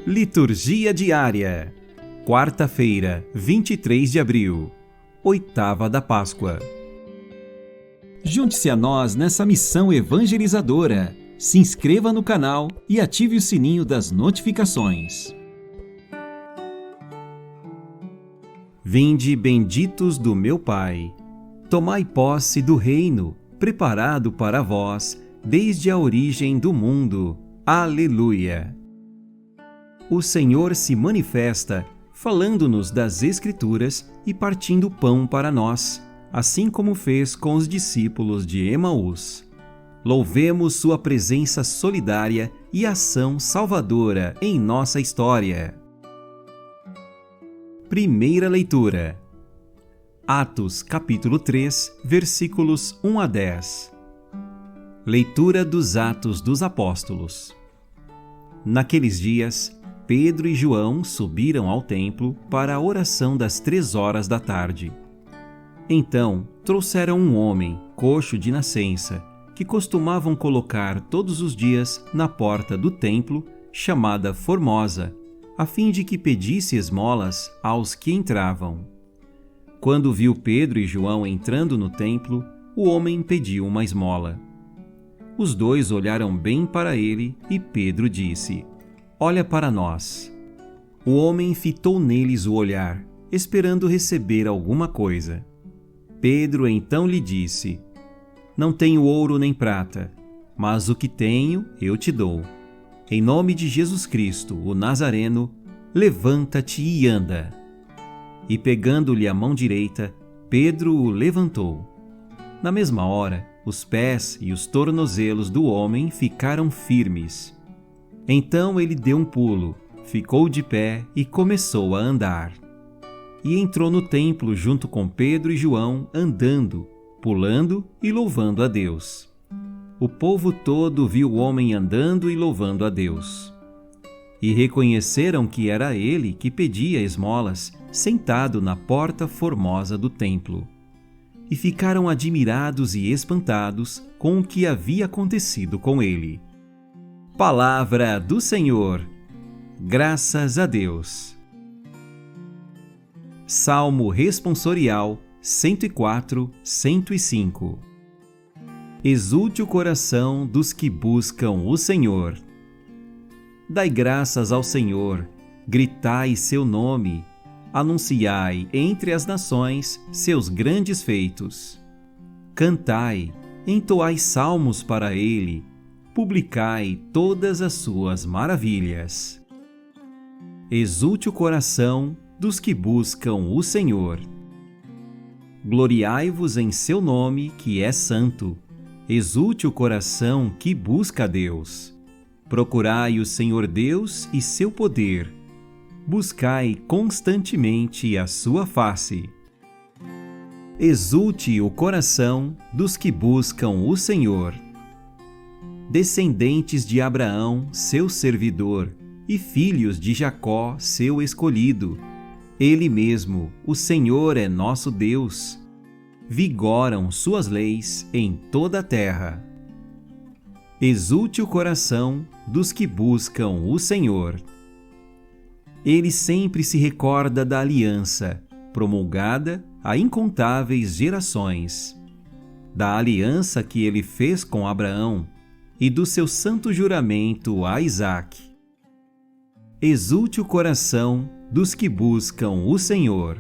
Liturgia diária. Quarta-feira, 23 de abril. Oitava da Páscoa. Junte-se a nós nessa missão evangelizadora. Se inscreva no canal e ative o sininho das notificações. Vinde, benditos do meu Pai. Tomai posse do reino, preparado para vós, desde a origem do mundo. Aleluia! O Senhor se manifesta, falando-nos das Escrituras e partindo o pão para nós, assim como fez com os discípulos de Emaús. Louvemos sua presença solidária e ação salvadora em nossa história. Primeira leitura. Atos, capítulo 3, versículos 1 a 10. Leitura dos Atos dos Apóstolos. Naqueles dias, Pedro e João subiram ao templo para a oração das 3 da tarde. Então, trouxeram um homem, coxo de nascença, que costumavam colocar todos os dias na porta do templo, chamada Formosa, a fim de que pedisse esmolas aos que entravam. Quando viu Pedro e João entrando no templo, o homem pediu uma esmola. Os dois olharam bem para ele e Pedro disse: "Olha para nós." O homem fitou neles o olhar, esperando receber alguma coisa. Pedro então lhe disse: "Não tenho ouro nem prata, mas o que tenho eu te dou. Em nome de Jesus Cristo, o Nazareno, levanta-te e anda." E pegando-lhe a mão direita, Pedro o levantou. Na mesma hora, os pés e os tornozelos do homem ficaram firmes. Então ele deu um pulo, ficou de pé e começou a andar. E entrou no templo junto com Pedro e João, andando, pulando e louvando a Deus. O povo todo viu o homem andando e louvando a Deus. E reconheceram que era ele que pedia esmolas, sentado na porta formosa do templo. E ficaram admirados e espantados com o que havia acontecido com ele. Palavra do Senhor. Graças a Deus. Salmo Responsorial 104, 105. Exulte o coração dos que buscam o Senhor. Dai graças ao Senhor, gritai seu nome, anunciai entre as nações seus grandes feitos. Cantai, entoai salmos para ele, publicai todas as suas maravilhas. Exulte o coração dos que buscam o Senhor. Gloriai-vos em seu nome, que é santo. Exulte o coração que busca a Deus. Procurai o Senhor Deus e seu poder. Buscai constantemente a sua face. Exulte o coração dos que buscam o Senhor. Descendentes de Abraão, seu servidor, e filhos de Jacó, seu escolhido. Ele mesmo, o Senhor, é nosso Deus. Vigoram suas leis em toda a terra. Exulte o coração dos que buscam o Senhor. Ele sempre se recorda da aliança, promulgada a incontáveis gerações, da aliança que ele fez com Abraão e do seu santo juramento a Isaque. Exulte o coração dos que buscam o Senhor.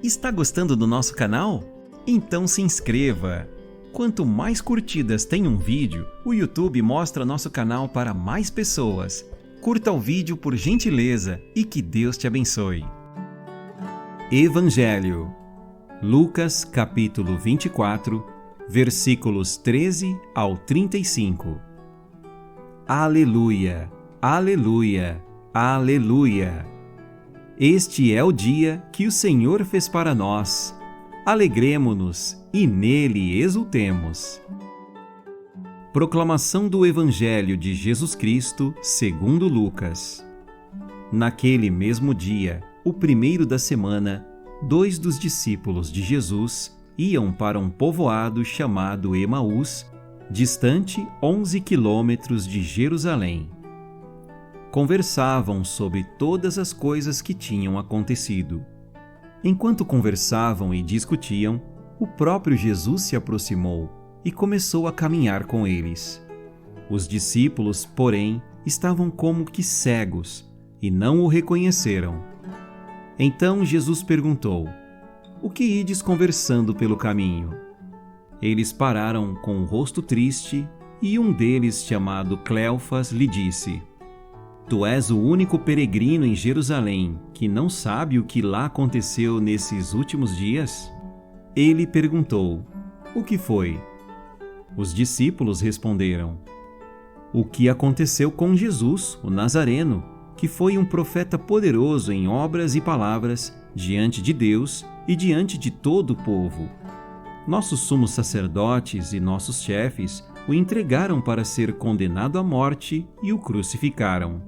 Está gostando do nosso canal? Então se inscreva! Quanto mais curtidas tem um vídeo, o YouTube mostra nosso canal para mais pessoas. Curta o vídeo por gentileza e que Deus te abençoe. Evangelho. Lucas, capítulo 24, versículos 13 ao 35. Aleluia, aleluia, aleluia. Este é o dia que o Senhor fez para nós. Alegremo-nos e nele exultemos. Proclamação do Evangelho de Jesus Cristo segundo Lucas. Naquele mesmo dia, o primeiro da semana, 2 dos discípulos de Jesus iam para um povoado chamado Emaús, distante 11 quilômetros de Jerusalém. conversavam sobre todas as coisas que tinham acontecido. Enquanto conversavam e discutiam, o próprio Jesus se aproximou e começou a caminhar com eles. Os discípulos, porém, estavam como que cegos e não o reconheceram. Então Jesus perguntou: "O que ides conversando pelo caminho?" Eles pararam com o rosto triste e um deles, chamado Cleofas, lhe disse: "Tu és o único peregrino em Jerusalém que não sabe o que lá aconteceu nesses últimos dias?" Ele perguntou: "O que foi?" Os discípulos responderam: "O que aconteceu com Jesus, o Nazareno, que foi um profeta poderoso em obras e palavras diante de Deus e diante de todo o povo. Nossos sumos sacerdotes e nossos chefes o entregaram para ser condenado à morte e o crucificaram.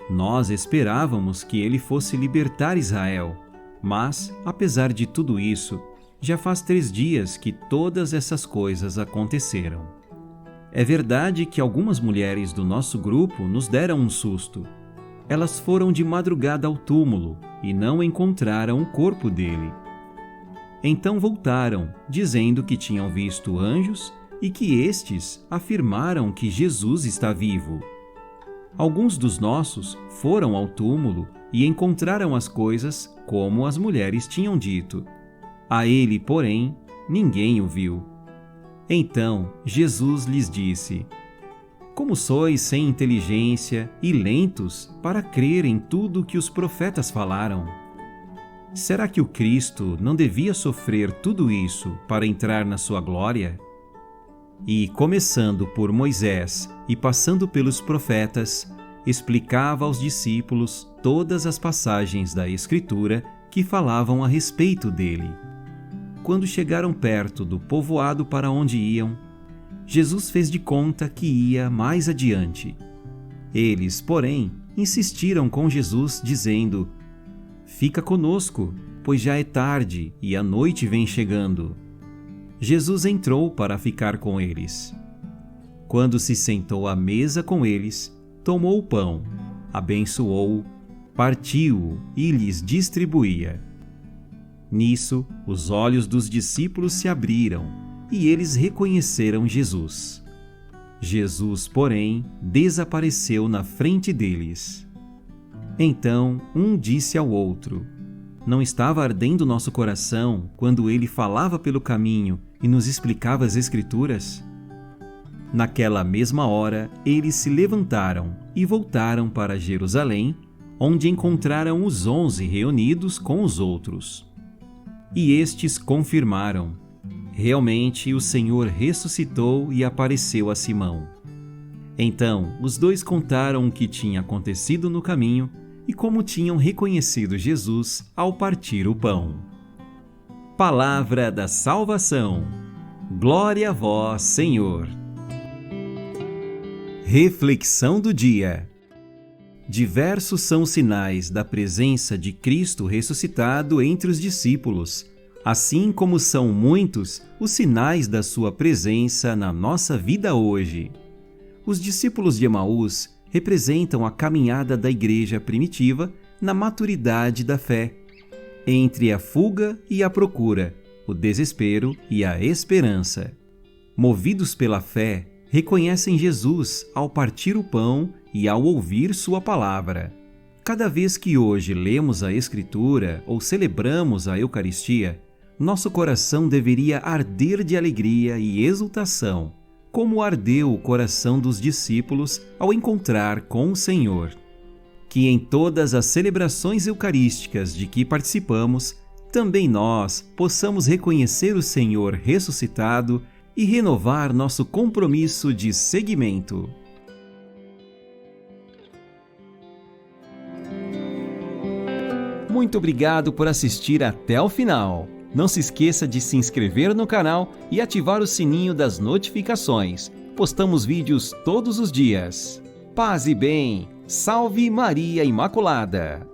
Nós esperávamos que ele fosse libertar Israel, mas, apesar de tudo isso, já faz 3 dias que todas essas coisas aconteceram. É verdade que algumas mulheres do nosso grupo nos deram um susto. Elas foram de madrugada ao túmulo e não encontraram o corpo dele. Então voltaram, dizendo que tinham visto anjos e que estes afirmaram que Jesus está vivo. Alguns dos nossos foram ao túmulo e encontraram as coisas como as mulheres tinham dito. A ele, porém, ninguém o viu." Então Jesus lhes disse: "Como sois sem inteligência e lentos para crer em tudo que os profetas falaram? Será que o Cristo não devia sofrer tudo isso para entrar na sua glória?" E, começando por Moisés e passando pelos profetas, explicava aos discípulos todas as passagens da Escritura que falavam a respeito dele. Quando chegaram perto do povoado para onde iam, Jesus fez de conta que ia mais adiante. Eles, porém, insistiram com Jesus, dizendo: "Fica conosco, pois já é tarde e a noite vem chegando." Jesus entrou para ficar com eles. Quando se sentou à mesa com eles, tomou o pão, abençoou-o, partiu-o e lhes distribuía. Nisso, os olhos dos discípulos se abriram e eles reconheceram Jesus. Jesus, porém, desapareceu na frente deles. Então um disse ao outro: "Não estava ardendo nosso coração quando ele falava pelo caminho e nos explicava as Escrituras?" Naquela mesma hora, eles se levantaram e voltaram para Jerusalém, onde encontraram os 11 reunidos com os outros. E estes confirmaram: "Realmente o Senhor ressuscitou e apareceu a Simão." Então os dois contaram o que tinha acontecido no caminho e como tinham reconhecido Jesus ao partir o pão. Palavra da salvação. Glória a vós, Senhor. Reflexão do dia. Diversos são os sinais da presença de Cristo ressuscitado entre os discípulos, assim como são muitos os sinais da sua presença na nossa vida hoje. Os discípulos de Emaús representam a caminhada da igreja primitiva na maturidade da fé, entre a fuga e a procura, o desespero e a esperança. Movidos pela fé, reconhecem Jesus ao partir o pão e ao ouvir sua palavra. Cada vez que hoje lemos a Escritura ou celebramos a Eucaristia, nosso coração deveria arder de alegria e exultação, como ardeu o coração dos discípulos ao encontrar com o Senhor. Que em todas as celebrações eucarísticas de que participamos, também nós possamos reconhecer o Senhor ressuscitado e renovar nosso compromisso de seguimento. Muito obrigado por assistir até o final. Não se esqueça de se inscrever no canal e ativar o sininho das notificações. Postamos vídeos todos os dias. Paz e bem. Salve Maria Imaculada!